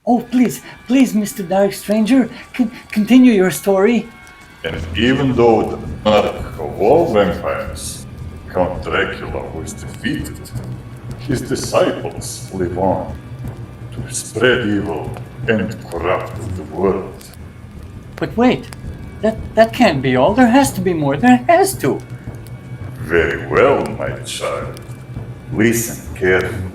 Oh, please, Mr. Dark Stranger, continue your story. And even though the monarch of all vampires, Count Dracula, was defeated, his disciples live on to spread evil and corrupt the world. But wait, that can't be all. There has to be more. There has to. Very well, my child. Listen carefully.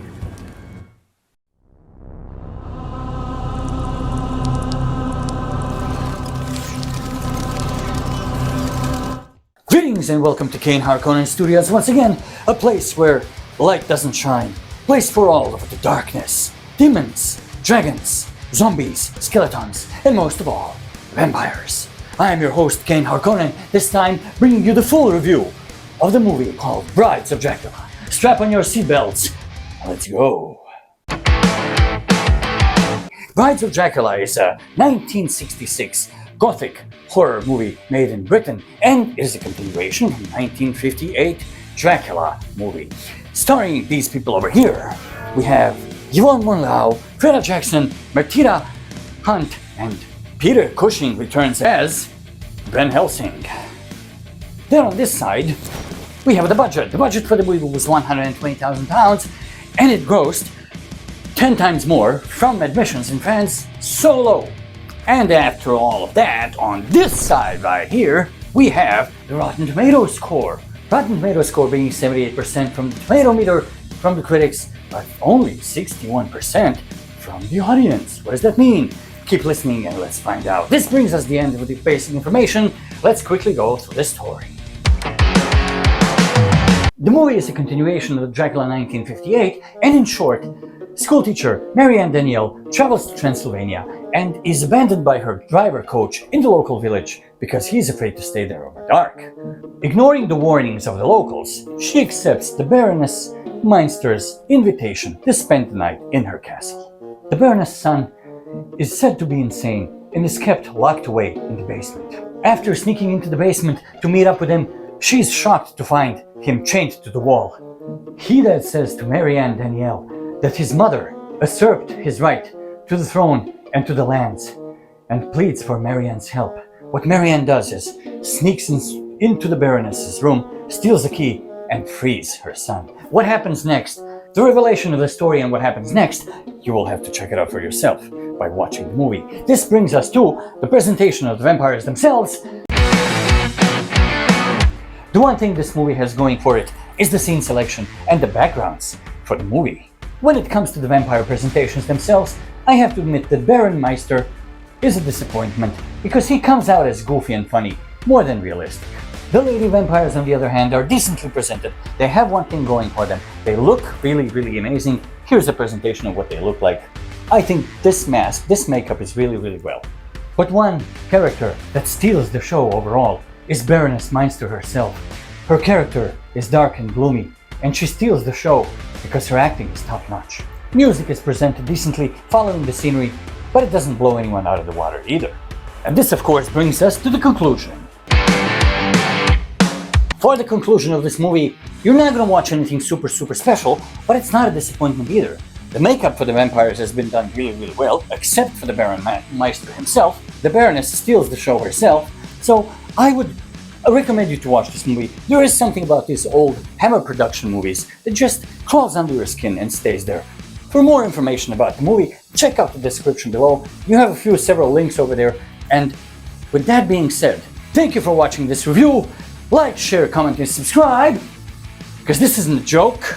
Greetings and welcome to Kane Harkonnen Studios once again, a place where light doesn't shine. Place for all of the darkness. Demons, dragons, zombies, skeletons, and most of all, vampires. I am your host, Kane Harkonnen, this time bringing you the full review of the movie called Brides of Dracula. Strap on your seatbelts, and let's go. Brides of Dracula is a 1966 Gothic horror movie made in Britain and is a continuation from 1958 Dracula movie. Starring these people over here, we have Yvonne Monlau, Freda Jackson, Martina Hunt, and Peter Cushing returns as Van Helsing. Then on this side, we have the budget. The budget for the movie was £120,000 and it grossed 10 times more from admissions in France solo. And after all of that, on this side right here, we have the Rotten Tomatoes score. Rotten Tomatoes score being 78% from the tomato meter from the critics, but only 61% from the audience. What does that mean? Keep listening and let's find out. This brings us to the end of the basic information. Let's quickly go through the story. The movie is a continuation of Dracula 1958, and in short, schoolteacher Marianne Danielle travels to Transylvania and is abandoned by her driver coach in the local village because he's afraid to stay there over dark. Ignoring the warnings of the locals, she accepts the Baroness Meinster's invitation to spend the night in her castle. The Baroness' son is said to be insane and is kept locked away in the basement. After sneaking into the basement to meet up with him, she's shocked to find him chained to the wall. He then says to Marianne Danielle that his mother usurped his right to the throne and to the lands, and pleads for Marianne's help. What Marianne does is sneaks into the Baroness's room, steals the key, and frees her son. What happens next? The revelation of the story and what happens next, you will have to check it out for yourself by watching the movie. This brings us to the presentation of the vampires themselves. The one thing this movie has going for it is the scene selection and the backgrounds for the movie. When it comes to the vampire presentations themselves, I have to admit that Baron Meister is a disappointment because he comes out as goofy and funny, more than realistic. The lady vampires, on the other hand, are decently presented. They have one thing going for them. They look really amazing. Here's a presentation of what they look like. I think this mask, this makeup is really well. But one character that steals the show overall is Baroness Meinster herself. Her character is dark and gloomy, and she steals the show because her acting is top-notch. Music is presented decently, following the scenery, but it doesn't blow anyone out of the water either. And this, of course, brings us to the conclusion. For the conclusion of this movie, you're not going to watch anything super special, but it's not a disappointment either. The makeup for the vampires has been done really well, except for the Baron Meister himself. The Baroness steals the show herself, so I would recommend you to watch this movie. There is something about these old Hammer production movies that just crawls under your skin and stays there. For more information about the movie, check out the description below. You have several links over there. And with that being said, thank you for watching this review. Like, share, comment, and subscribe, because this isn't a joke.